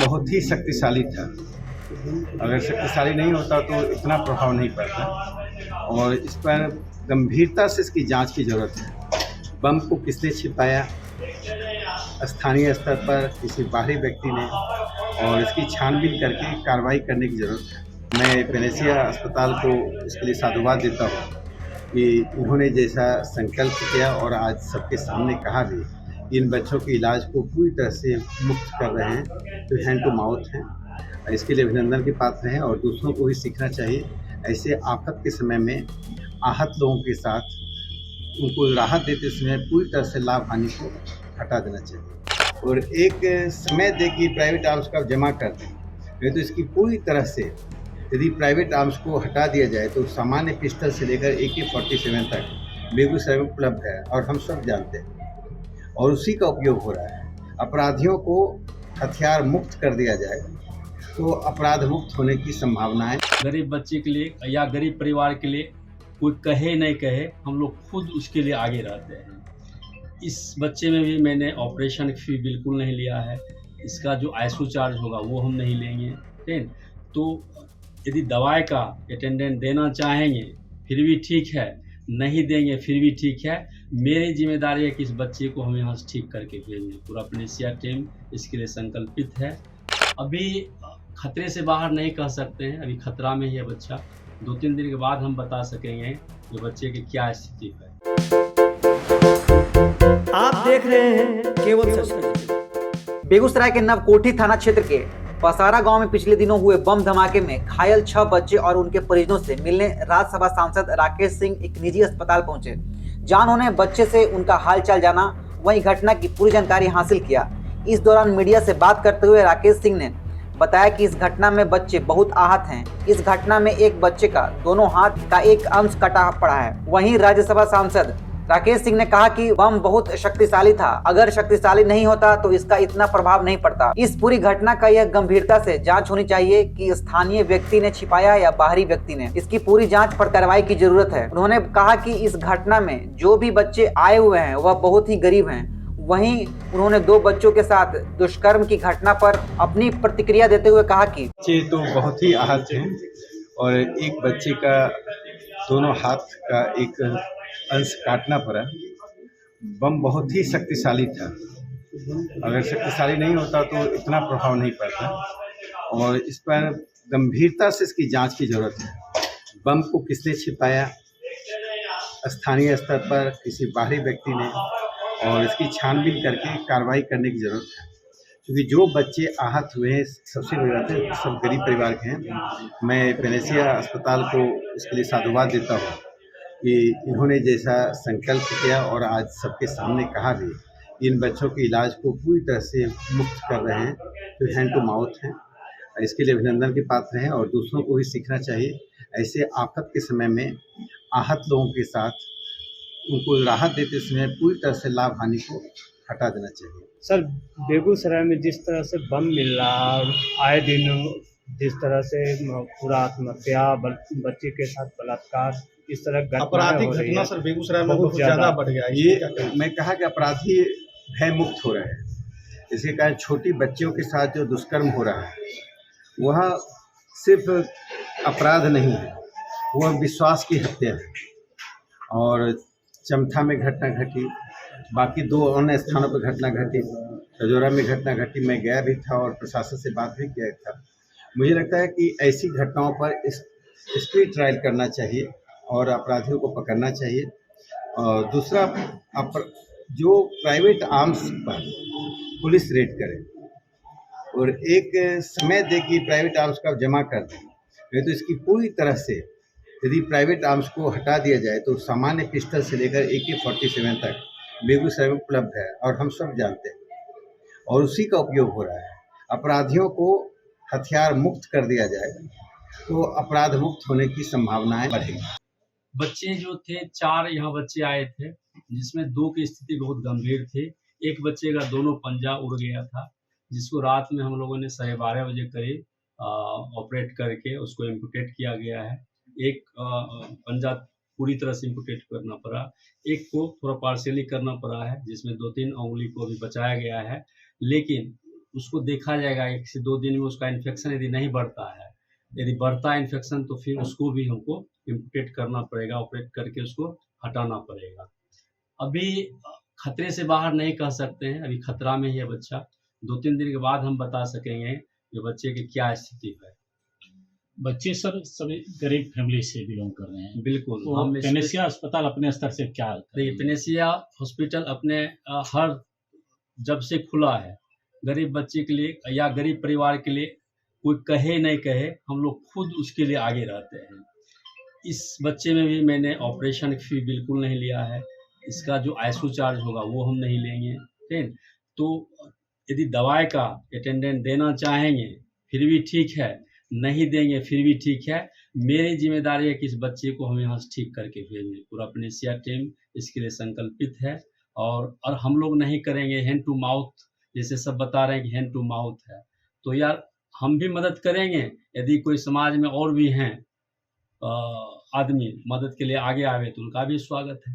बहुत ही शक्तिशाली था। अगर शक्तिशाली नहीं होता तो इतना प्रभाव नहीं पड़ता, और इस पर गंभीरता से इसकी जांच की ज़रूरत है। बम को किसने छिपाया, स्थानीय स्तर पर किसी बाहरी व्यक्ति ने, और इसकी छानबीन करके कार्रवाई करने की ज़रूरत है। मैं पेनेसिया अस्पताल को इसके लिए साधुवाद देता हूँ कि इन्होंने जैसा संकल्प किया और आज सबके सामने कहा भी, इन बच्चों के इलाज को पूरी तरह से मुक्त कर रहे हैं, तो हैंड टू माउथ हैं। इसके लिए अभिनंदन के पात्र हैं और दूसरों को भी सीखना चाहिए। ऐसे आफत के समय में आहत लोगों के साथ उनको राहत देते समय पूरी तरह से लाभ हानि को हटा देना चाहिए, और एक समय दे कि प्राइवेट आर्म्स का जमा कर दें। नहीं तो इसकी पूरी तरह से यदि प्राइवेट आर्म्स को हटा दिया जाए तो सामान्य पिस्टल से लेकर AK-47 तक बेगूसराय में उपलब्ध है, और हम सब जानते हैं, और उसी का उपयोग हो रहा है। अपराधियों को हथियार मुक्त कर दिया जाए तो अपराध मुक्त होने की संभावनाएं। गरीब बच्चे के लिए या गरीब परिवार के लिए कोई कहे नहीं कहे, हम लोग खुद उसके लिए आगे रहते हैं। इस बच्चे में भी मैंने ऑपरेशन फी बिल्कुल नहीं लिया है। इसका जो आईसीयू चार्ज होगा वो हम नहीं लेंगे, ठीक। तो यदि दवाई का अटेंडेंट देना चाहेंगे फिर भी ठीक है, नहीं देंगे फिर भी ठीक है। मेरी जिम्मेदारी है कि इस बच्चे को हम यहाँ से ठीक करके भेजें। पूरा पेनेसिया टीम इसके लिए संकल्पित है। अभी खतरे से बाहर नहीं कह सकते हैं, अभी खतरा में ही है बच्चा। 2-3 दिन के बाद हम बता सकेंगे कि बच्चे की क्या स्थिति है। आप देख रहे हैं केवल सच। बेगूसराय के नवकोठी थाना क्षेत्र के पसारा गांव में पिछले दिनों हुए बम धमाके में घायल 6 बच्चे और उनके परिजनों से मिलने राज्यसभा सांसद राकेश सिंह एक निजी अस्पताल पहुंचे, जहां उन्होंने बच्चे से उनका हालचाल जाना, वहीं घटना की पूरी जानकारी हासिल किया। इस दौरान मीडिया से बात करते हुए राकेश सिंह ने बताया कि इस घटना में बच्चे बहुत आहत हैं। इस घटना में एक बच्चे का दोनों हाथ का एक अंश कटा पड़ा है। वहीं राज्यसभा सांसद राकेश सिंह ने कहा कि बम बहुत शक्तिशाली था, अगर शक्तिशाली नहीं होता तो इसका इतना प्रभाव नहीं पड़ता। इस पूरी घटना का यह गंभीरता से जांच होनी चाहिए कि स्थानीय व्यक्ति ने छिपाया या बाहरी व्यक्ति ने। इसकी पूरी जांच पर कार्रवाई की जरूरत है। उन्होंने कहा कि इस घटना में जो भी बच्चे आए हुए हैं वह बहुत ही गरीब हैं। वहीं उन्होंने 2 बच्चों के साथ दुष्कर्म की घटना पर अपनी प्रतिक्रिया देते हुए कहा कि बच्चे तो बहुत ही आहत हैं, और एक बच्चे का दोनों हाथ का एक अंश काटना पड़ा। बम बहुत ही शक्तिशाली था। अगर शक्तिशाली नहीं होता तो इतना प्रभाव नहीं पड़ता, और इस पर गंभीरता से इसकी जांच की ज़रूरत है। बम को किसने छिपाया, स्थानीय स्तर पर किसी बाहरी व्यक्ति ने, और इसकी छानबीन करके कार्रवाई करने की ज़रूरत है। क्योंकि जो बच्चे आहत हुए हैं सबसे बड़ी बात है सब गरीब परिवार के हैं। मैं पेनेसिया अस्पताल को इसके लिए साधुवाद देता हूँ कि इन्होंने जैसा संकल्प किया और आज सबके सामने कहा भी, इन बच्चों के इलाज को पूरी तरह से मुक्त कर रहे हैं, तो हैंड टू माउथ हैं। इसके लिए अभिनंदन के पात्र हैं और दूसरों को भी सीखना चाहिए। ऐसे आफत के समय में आहत लोगों के साथ उनको राहत देते समय पूरी तरह से लाभ हानि को हटा देना चाहिए। सर, बेगूसराय में जिस तरह से बम मिल रहा और आए दिन जिस तरह से पूरा आत्महत्या, बच्चे के साथ बलात्कार, इस तरह आपराधिक घटना सर बेगूसराय में बहुत ज़्यादा बढ़ गया है। ये मैं कहा कि अपराधी भय मुक्त हो रहे हैं। इसके कारण छोटी बच्चियों के साथ जो दुष्कर्म हो रहा है वह सिर्फ अपराध नहीं है, वह विश्वास की हत्या है। और चमथा में घटना घटी, बाकी 2 अन्य स्थानों पर घटना घटी, तजोरा में घटना घटी। मैं गया भी था और प्रशासन से बात भी किया था। मुझे लगता है कि ऐसी घटनाओं पर स्पीड ट्रायल करना चाहिए और अपराधियों को पकड़ना चाहिए। और दूसरा, जो प्राइवेट आर्म्स पर पुलिस रेड करे और एक समय दे कि प्राइवेट आर्म्स का जमा कर दें। नहीं तो इसकी पूरी तरह से यदि प्राइवेट आर्म्स को हटा दिया जाए तो सामान्य पिस्टल से लेकर AK-47 तक बेगूसराय में उपलब्ध है, और हम सब जानते हैं, और उसी का उपयोग हो रहा है। अपराधियों को हथियार मुक्त कर दिया जाए तो अपराध मुक्त होने की संभावनाएं बढ़ेगी। बच्चे जो थे 4 यहाँ बच्चे आए थे, जिसमें 2 की स्थिति बहुत गंभीर थी। एक बच्चे का दोनों पंजा उड़ गया था, जिसको रात में हम लोगों ने 12:30 बजे करीब ऑपरेट करके उसको एम्पुटेट किया गया है। एक पंजा पूरी तरह से एम्पुटेट करना पड़ा, एक को थोड़ा पार्शियली करना पड़ा है, जिसमें 2-3 उंगली को भी बचाया गया है। लेकिन उसको देखा जाएगा 1 से 2 दिन में उसका इन्फेक्शन यदि नहीं बढ़ता है, यदि बढ़ता है इन्फेक्शन तो फिर उसको भी हमको इम्पुटेट करना पड़ेगा, ऑपरेट करके उसको हटाना पड़ेगा। अभी खतरे से बाहर नहीं कह सकते हैं, अभी खतरा में ही है बच्चा। 2-3 दिन के बाद हम बता सकेंगे कि बच्चे की क्या स्थिति है। बच्चे सर सभी गरीब फैमिली से बिलोंग कर रहे हैं, बिल्कुल तो हम पेनेसिया अस्पताल अपने स्तर से क्या देखिए, पेनेसिया हॉस्पिटल अपने हर जब से खुला है गरीब बच्चे के लिए या गरीब परिवार के लिए, कोई कहे नहीं कहे, हम लोग खुद उसके लिए आगे रहते हैं। इस बच्चे में भी मैंने ऑपरेशन फी बिल्कुल नहीं लिया है, इसका जो आईसीयू चार्ज होगा वो हम नहीं लेंगे, ठीक। तो यदि दवाई का अटेंडेंट देना चाहेंगे फिर भी ठीक है, नहीं देंगे फिर भी ठीक है। मेरी जिम्मेदारी है कि इस बच्चे को हम यहाँ से ठीक करके भेजें। पूरा पेनेसिया टीम इसके लिए संकल्पित है और हम लोग नहीं करेंगे हैंड टू माउथ, जैसे सब बता रहे हैं कि हैंड टू माउथ है, तो यार हम भी मदद करेंगे। यदि कोई समाज में और भी हैं आदमी मदद के लिए आगे आवे तो उनका भी स्वागत है।